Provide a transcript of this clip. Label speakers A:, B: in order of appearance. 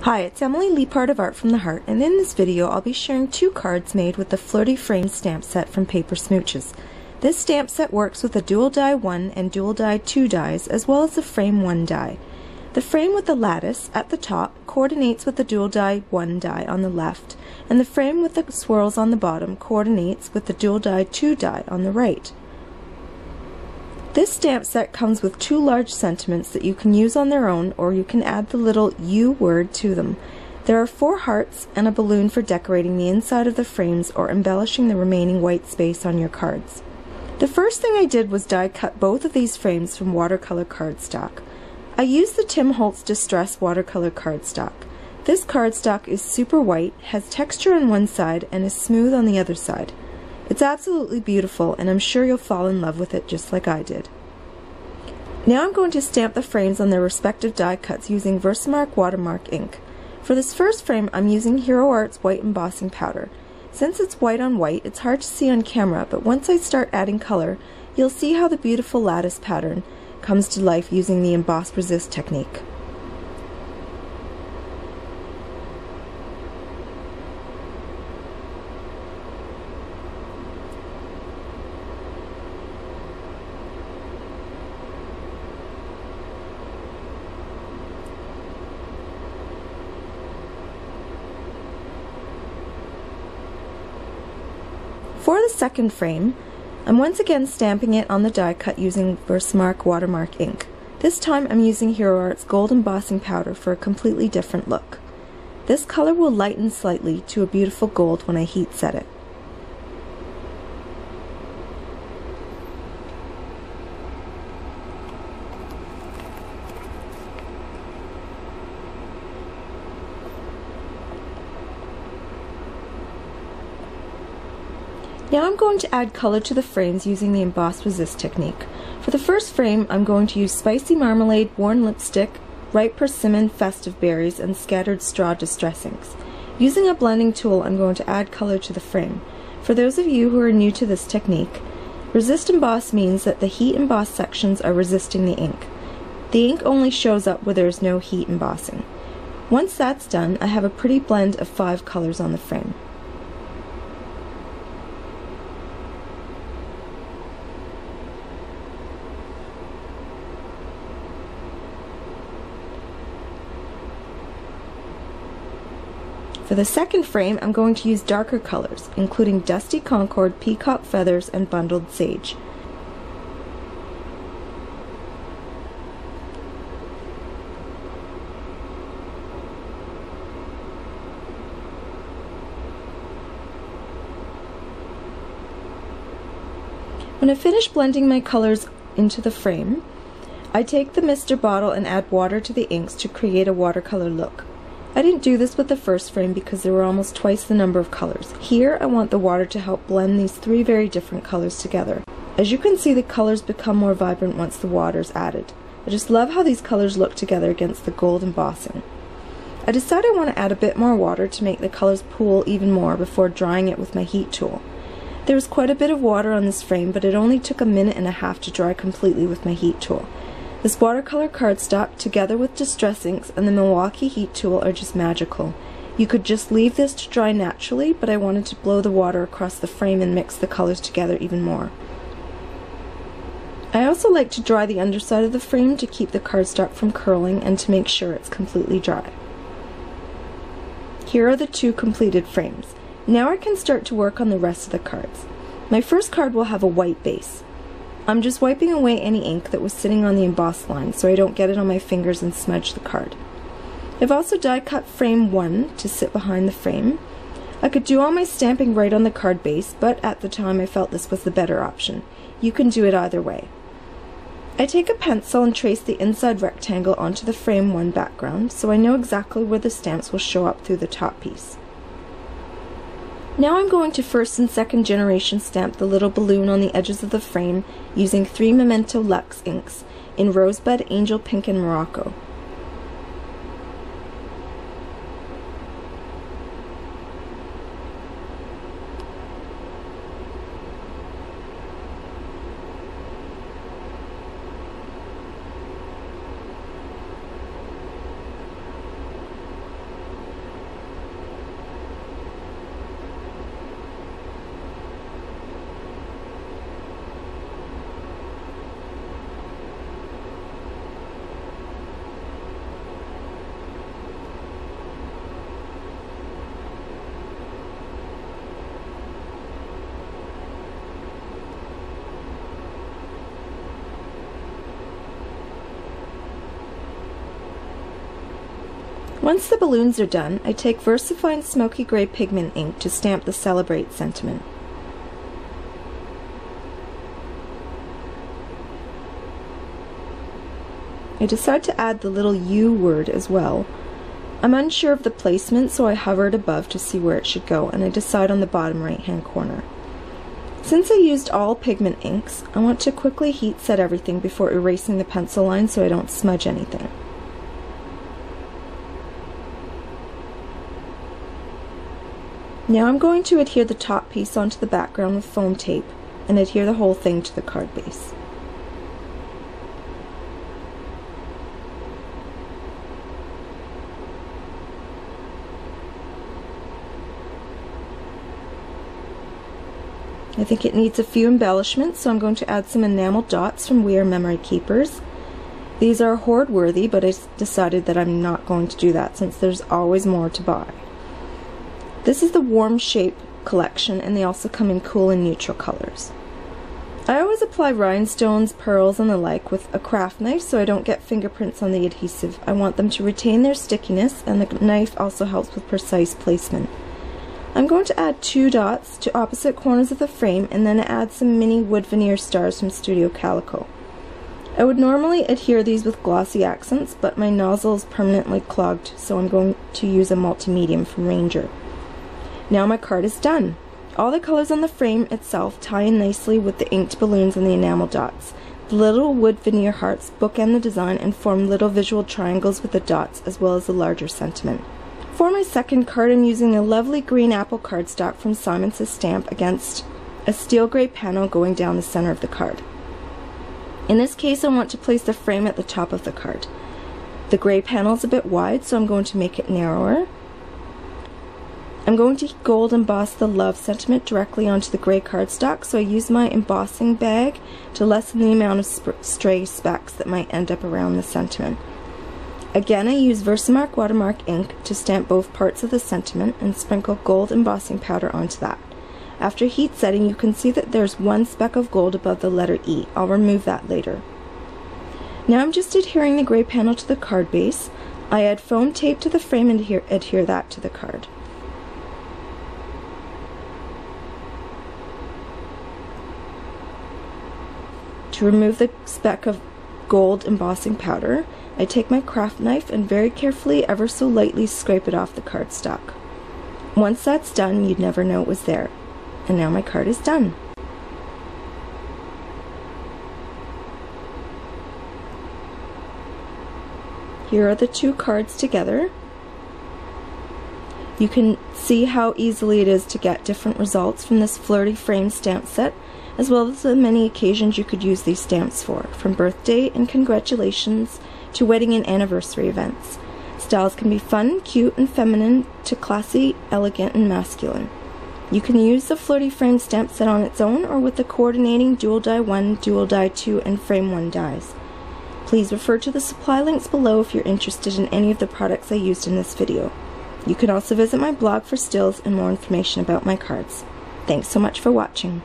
A: Hi, it's Emily Leiphart of Art from the Heart, and in this video I'll be sharing two cards made with the Flirty Frames stamp set from Paper Smooches. This stamp set works with the dual die 1 and dual die 2 dies, as well as the frame 1 die. The frame with the lattice at the top coordinates with the dual die 1 die on the left, and the frame with the swirls on the bottom coordinates with the dual die 2 die on the right. This stamp set comes with two large sentiments that you can use on their own, or you can add the little U word to them. There are 4 hearts and a balloon for decorating the inside of the frames or embellishing the remaining white space on your cards. The first thing I did was die cut both of these frames from watercolor cardstock. I used the Tim Holtz Distress watercolor cardstock. This cardstock is super white, has texture on one side, and is smooth on the other side. It's absolutely beautiful, and I'm sure you'll fall in love with it just like I did. Now I'm going to stamp the frames on their respective die cuts using Versamark watermark ink. For this first frame I'm using Hero Art's white embossing powder. Since it's white on white, it's hard to see on camera, but once I start adding color, you'll see how the beautiful lattice pattern comes to life using the emboss resist technique. For the second frame, I'm once again stamping it on the die cut using Versamark watermark ink. This time I'm using Hero Art's gold embossing powder for a completely different look. This color will lighten slightly to a beautiful gold when I heat set it. Now I'm going to add color to the frames using the emboss resist technique. For the first frame, I'm going to use spicy marmalade, worn lipstick, ripe persimmon, festive berries, and scattered straw distressings. Using a blending tool, I'm going to add color to the frame. For those of you who are new to this technique, resist emboss means that the heat emboss sections are resisting the ink. The ink only shows up where there is no heat embossing. Once that's done, I have a pretty blend of 5 colors on the frame. For the second frame, I'm going to use darker colors, including Dusty Concord, Peacock Feathers, and Bundled Sage. When I finish blending my colors into the frame, I take the mister bottle and add water to the inks to create a watercolor look. I didn't do this with the first frame because there were almost twice the number of colors. Here I want the water to help blend these 3 very different colors together. As you can see, the colors become more vibrant once the water is added. I just love how these colors look together against the gold embossing. I decide I want to add a bit more water to make the colors pool even more before drying it with my heat tool. There was quite a bit of water on this frame, but it only took a minute and a half to dry completely with my heat tool. This watercolor cardstock, together with Distress Inks and the Milwaukee heat tool, are just magical. You could just leave this to dry naturally, but I wanted to blow the water across the frame and mix the colors together even more. I also like to dry the underside of the frame to keep the cardstock from curling and to make sure it's completely dry. Here are the 2 completed frames. Now I can start to work on the rest of the cards. My first card will have a white base. I'm just wiping away any ink that was sitting on the embossed line so I don't get it on my fingers and smudge the card. I've also die cut frame 1 to sit behind the frame. I could do all my stamping right on the card base, but at the time I felt this was the better option. You can do it either way. I take a pencil and trace the inside rectangle onto the frame 1 background so I know exactly where the stamps will show up through the top piece. Now I'm going to first and second generation stamp the little balloon on the edges of the frame using 3 Memento Luxe inks in Rosebud, Angel Pink, and Morocco. Once the balloons are done, I take VersaFine Smoky Gray pigment ink to stamp the Celebrate sentiment. I decide to add the little U word as well. I'm unsure of the placement, so I hover it above to see where it should go, and I decide on the bottom right hand corner. Since I used all pigment inks, I want to quickly heat set everything before erasing the pencil line so I don't smudge anything. Now I'm going to adhere the top piece onto the background with foam tape and adhere the whole thing to the card base. I think it needs a few embellishments, so I'm going to add some enamel dots from We Are Memory Keepers. These are hoard worthy, but I decided that I'm not going to do that since there's always more to buy. This is the Warm Shape collection, and they also come in cool and neutral colors. I always apply rhinestones, pearls, and the like with a craft knife so I don't get fingerprints on the adhesive. I want them to retain their stickiness, and the knife also helps with precise placement. I'm going to add 2 dots to opposite corners of the frame and then add some mini wood veneer stars from Studio Calico. I would normally adhere these with glossy accents, but my nozzle is permanently clogged, so I'm going to use a multi-medium from Ranger. Now my card is done. All the colors on the frame itself tie in nicely with the inked balloons and the enamel dots. The little wood veneer hearts bookend the design and form little visual triangles with the dots as well as the larger sentiment. For my second card, I'm using a lovely green apple cardstock from Simon Says Stamp against a steel gray panel going down the center of the card. In this case, I want to place the frame at the top of the card. The gray panel is a bit wide, so I'm going to make it narrower. I'm going to gold emboss the love sentiment directly onto the gray cardstock, so I use my embossing bag to lessen the amount of stray specks that might end up around the sentiment. Again, I use Versamark watermark ink to stamp both parts of the sentiment and sprinkle gold embossing powder onto that. After heat setting, you can see that there's one speck of gold above the letter E. I'll remove that later. Now I'm just adhering the gray panel to the card base. I add foam tape to the frame and adhere that to the card. To remove the speck of gold embossing powder, I take my craft knife and very carefully, ever so lightly, scrape it off the cardstock. Once that's done, you'd never know it was there. And now my card is done. Here are the 2 cards together. You can see how easily it is to get different results from this Flirty Frames stamp set, as well as the many occasions you could use these stamps for, from birthday and congratulations to wedding and anniversary events. Styles can be fun, cute, and feminine to classy, elegant, and masculine. You can use the Flirty Frame stamp set on its own or with the coordinating Dual Die 1, Dual Die 2, and Frame 1 dies. Please refer to the supply links below if you're interested in any of the products I used in this video. You can also visit my blog for stills and more information about my cards. Thanks so much for watching.